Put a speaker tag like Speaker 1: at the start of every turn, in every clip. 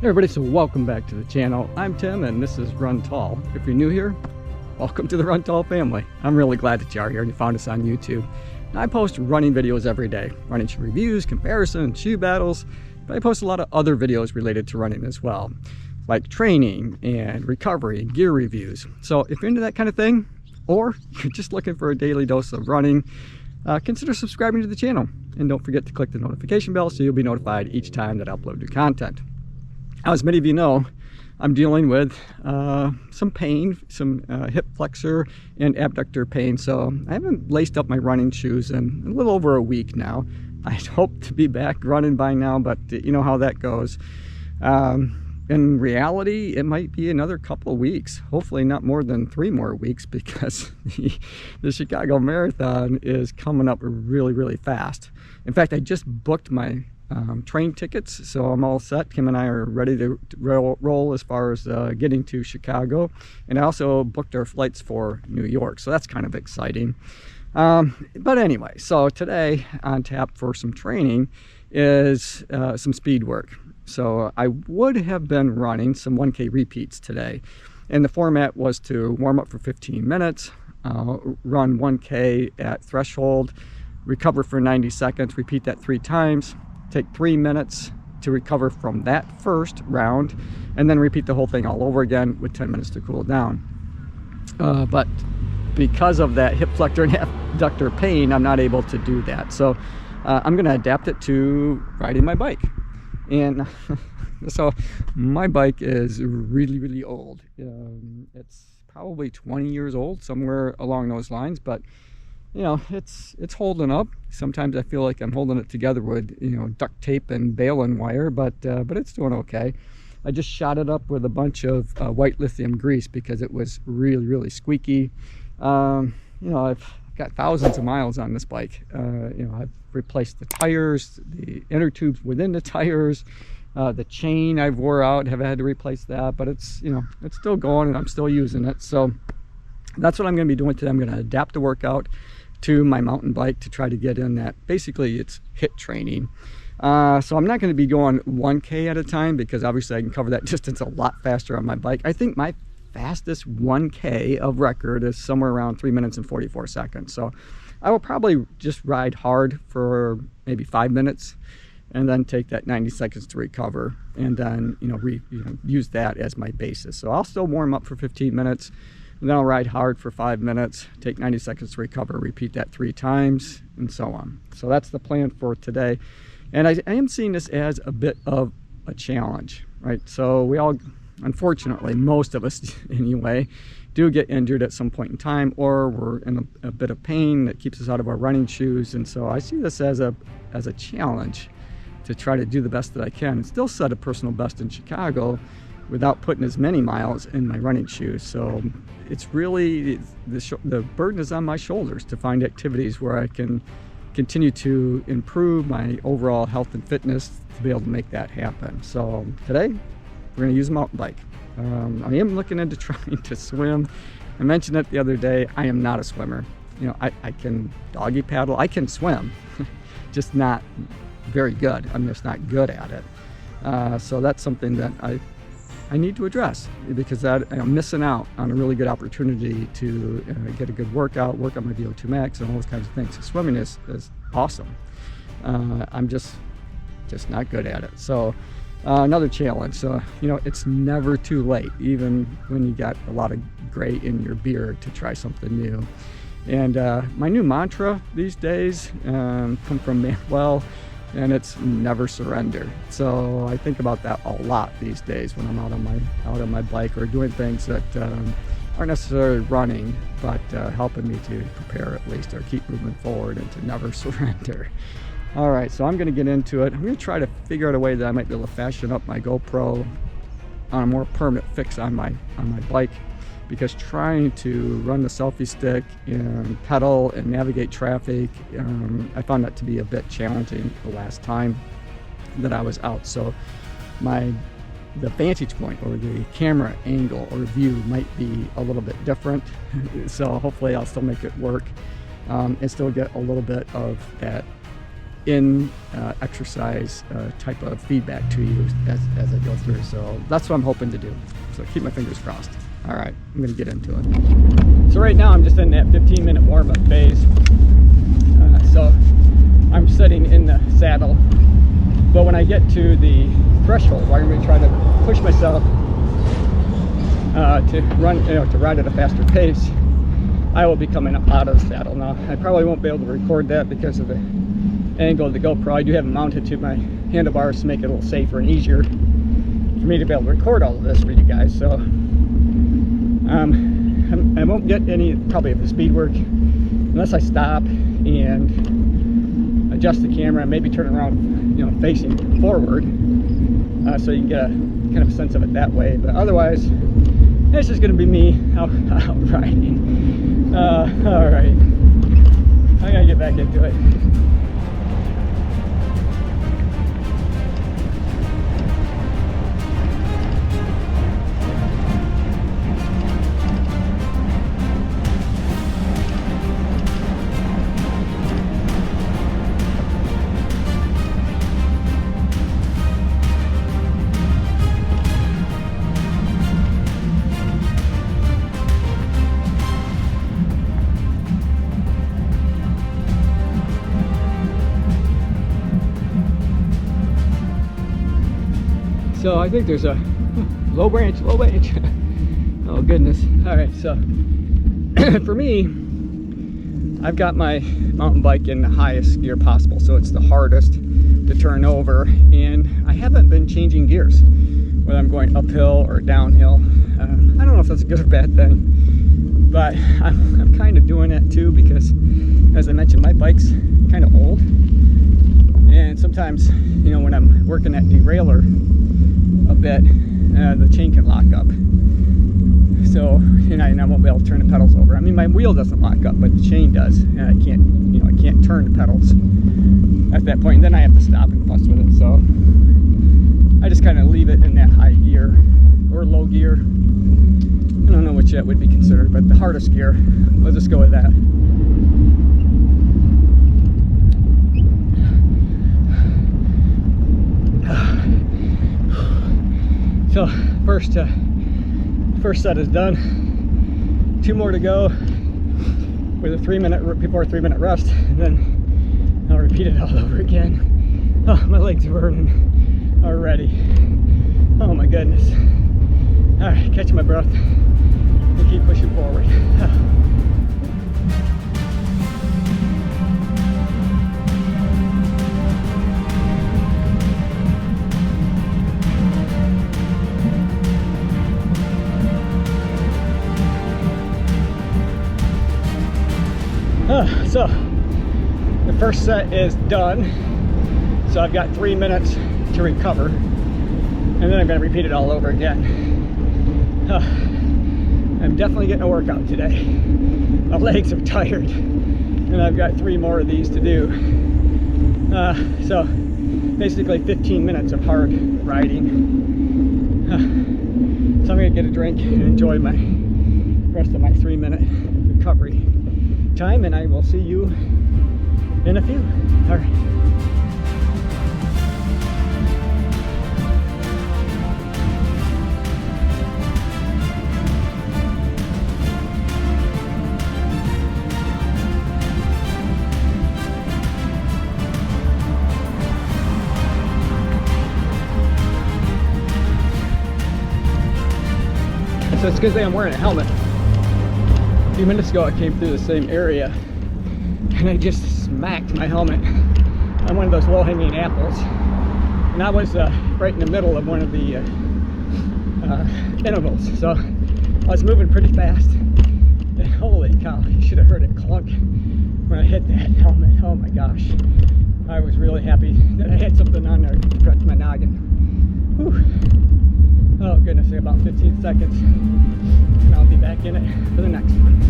Speaker 1: Hey everybody, so welcome back to the channel. I'm Tim and this is Run Tall. If you're new here, welcome to the Run Tall family. I'm really glad that you are here and you found us on YouTube. I post running videos every day, running shoe reviews, comparisons, shoe battles, but I post a lot of other videos related to running as well, like training and recovery and gear reviews. So if you're into that kind of thing, or you're just looking for a daily dose of running, consider subscribing to the channel. And don't forget to click the notification bell so you'll be notified each time that I upload new content. Now, as many of you know, I'm dealing with some pain, some hip flexor and abductor pain. So I haven't laced up my running shoes in a little over a week now. I'd hoped to be back running by now, but you know how that goes. In reality, it might be another couple of weeks, hopefully not more than 3 more weeks, because the Chicago Marathon is coming up really, really fast. In fact, I just booked my train tickets, so I'm all set. Kim and I are ready to roll as far as getting to Chicago, and I also booked our flights for New York, so that's kind of exciting. But anyway, so today on tap for some training is some speed work. So I would have been running some 1K repeats today, and the format was to warm up for 15 minutes, run 1K at threshold, recover for 90 seconds, repeat that 3 times, take 3 minutes to recover from that first round, and then repeat the whole thing all over again with 10 minutes to cool down. But because of that hip flexor and abductor pain, I'm not able to do that. So I'm going to adapt it to riding my bike. And so my bike is really, really old. It's probably 20 years old, somewhere along those lines, but you know, it's holding up. Sometimes I feel like I'm holding it together with, you know, duct tape and baling wire, but it's doing okay. I just shot it up with a bunch of white lithium grease because it was really, really squeaky. You know, I've got thousands of miles on this bike. You know, I've replaced the tires, the inner tubes within the tires, the chain I've wore out, have had to replace that, but it's, you know, it's still going and I'm still using it. So that's what I'm going to be doing today. I'm going to adapt the workout to my mountain bike to try to get in that. Basically, it's HIIT training. So I'm not going to be going 1K at a time because obviously I can cover that distance a lot faster on my bike. I think my fastest 1K of record is somewhere around 3 minutes and 44 seconds. So I will probably just ride hard for maybe 5 minutes and then take that 90 seconds to recover, and then use that as my basis. So I'll still warm up for 15 minutes, and then I'll ride hard for 5 minutes, take 90 seconds to recover, repeat that 3 times, and so on. So that's the plan for today. And I am seeing this as a bit of a challenge, right? So we all, unfortunately, most of us anyway, do get injured at some point in time, or we're in a bit of pain that keeps us out of our running shoes. And so I see this as a challenge to try to do the best that I can and still set a personal best in Chicago without putting as many miles in my running shoes. So it's really, the burden is on my shoulders to find activities where I can continue to improve my overall health and fitness to be able to make that happen. So today, we're gonna use a mountain bike. I am looking into trying to swim. I mentioned it the other day, I am not a swimmer. You know, I can doggy paddle, I can swim, just not very good. I'm just not good at it. So that's something that I need to address, because I'm missing out on a really good opportunity to get a good workout, work on my VO2 max and all those kinds of things. So swimming is awesome. I'm just not good at it. So another challenge. So, you know, it's never too late, even when you got a lot of gray in your beard, to try something new. And my new mantra these days come from Manuel, and it's never surrender. So I think about that a lot these days when I'm out on my bike or doing things that aren't necessarily running, but helping me to prepare at least, or keep moving forward, and to never surrender. All right, so I'm gonna get into it. I'm gonna try to figure out a way that I might be able to fashion up my GoPro on a more permanent fix on my bike, because trying to run the selfie stick and pedal and navigate traffic, I found that to be a bit challenging the last time that I was out. So the vantage point or the camera angle or view might be a little bit different. So hopefully I'll still make it work and still get a little bit of that in exercise type of feedback to you as I go through. So that's what I'm hoping to do. So keep my fingers crossed. All right, I'm gonna get into it. So right now I'm just in that 15-minute warm-up phase. So I'm sitting in the saddle, but when I get to the threshold where I'm going to try to push myself to run, to ride at a faster pace, I will be coming up out of the saddle. Now, I probably won't be able to record that because of the angle of the GoPro. I do have it mounted to my handlebars to make it a little safer and easier for me to be able to record all of this for you guys. So I won't get any probably of the speed work unless I stop and adjust the camera and maybe turn it around, facing forward, so you can get a kind of a sense of it that way. But otherwise, this is going to be me out riding. All right, I gotta get back into it. So I think there's a low branch. Oh goodness. All right, so for me, I've got my mountain bike in the highest gear possible, so it's the hardest to turn over, and I haven't been changing gears, whether I'm going uphill or downhill. I don't know if that's a good or bad thing, but I'm kind of doing it too because, as I mentioned, my bike's kind of old, and sometimes, when I'm working that derailleur a bit, the chain can lock up. So, and I won't be able to turn the pedals over. I mean, my wheel doesn't lock up, but the chain does, and I can't turn the pedals at that point. And then I have to stop and fuss with it. So I just kind of leave it in that high gear or low gear. I don't know which that would be considered, but the hardest gear. Let's just go with that. So first set is done. 2 more to go with a 3-minute rest, and then I'll repeat it all over again. Oh, my legs are burning already. Oh my goodness. All right, catch my breath and keep pushing forward. So the first set is done, so I've got 3 minutes to recover, and then I'm going to repeat it all over again. I'm definitely getting a workout today. My legs are tired, and I've got 3 more of these to do. So basically 15 minutes of hard riding. So I'm going to get a drink and enjoy my rest of my 3-minute recovery time, and I will see you in a few. All right. So it's a good thing I'm wearing a helmet. A few minutes ago I came through the same area and I just smacked my helmet on one of those low-hanging apples, and I was right in the middle of one of the intervals, so I was moving pretty fast, and holy cow, you should have heard it clunk when I hit that helmet. Oh my gosh, I was really happy that I had something on there to protect my noggin. Whew. Oh goodness, I got about 15 seconds and I'll be back in it for the next one.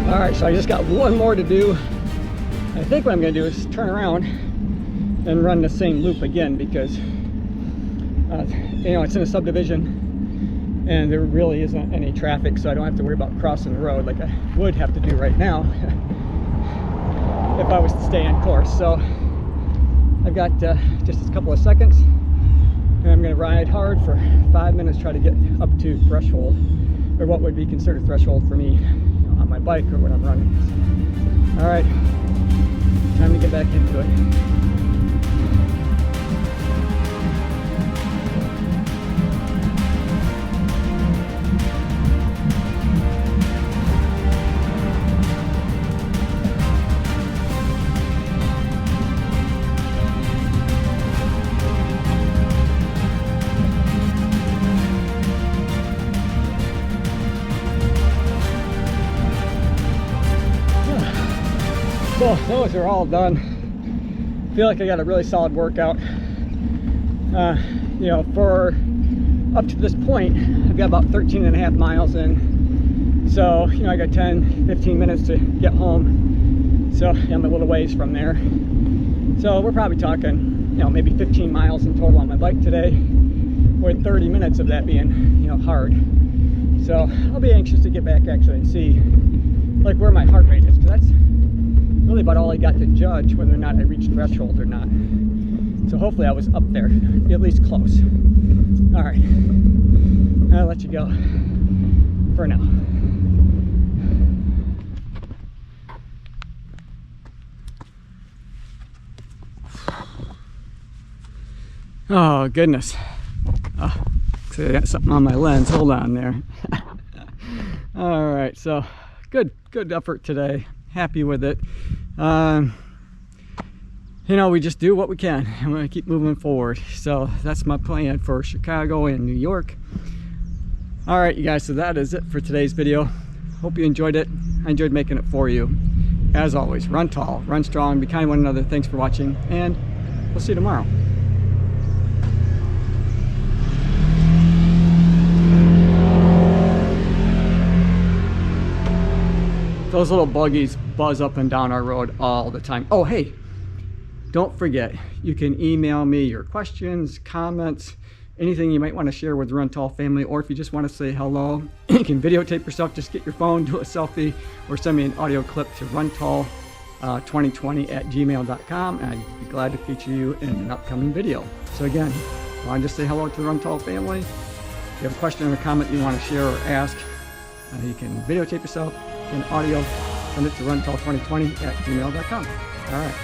Speaker 1: All right, so So I just got one more to do. I think what I'm gonna do is turn around and run the same loop again, because you know, it's in a subdivision and there really isn't any traffic, so I don't have to worry about crossing the road like I would have to do right now if I was to stay on course. So I've got just a couple of seconds, and I'm going to ride hard for 5 minutes, try to get up to threshold, or what would be considered threshold for me, you know, on my bike or when I'm running. All right, time to get back into it. So those are all done. I feel like I got a really solid workout. You know, for up to this point, I've got about 13.5 miles in. So, you know, I got 10-15 minutes to get home. So I'm a little ways from there. So we're probably talking, you know, maybe 15 miles in total on my bike today, with 30 minutes of that being, you know, hard. So I'll be anxious to get back actually and see like where my heart rate is, because that's really about all I got to judge whether or not I reached threshold or not. So hopefully I was up there, at least close. All right, I'll let you go for now. Oh goodness. Oh, so I got something on my lens. Hold on there. All right, so good effort today. Happy with it. You know, we just do what we can. I'm gonna keep moving forward. So that's my plan for Chicago and New York. All right, you guys, so that is it for today's video. Hope you enjoyed it. I enjoyed making it for you. As always, run tall, run strong, be kind to one another. Thanks for watching, and we'll see you tomorrow. Those little buggies buzz up and down our road all the time. Oh, hey, don't forget, you can email me your questions, comments, anything you might want to share with the Run Tall family, or if you just want to say hello, you can videotape yourself. Just get your phone, do a selfie, or send me an audio clip to runtall2020@gmail.com, and I'd be glad to feature you in an upcoming video. So again, I want to just say hello to the Run Tall family. If you have a question or a comment you want to share or ask, you can videotape yourself in audio, send it to runtall2020@gmail.com. All right.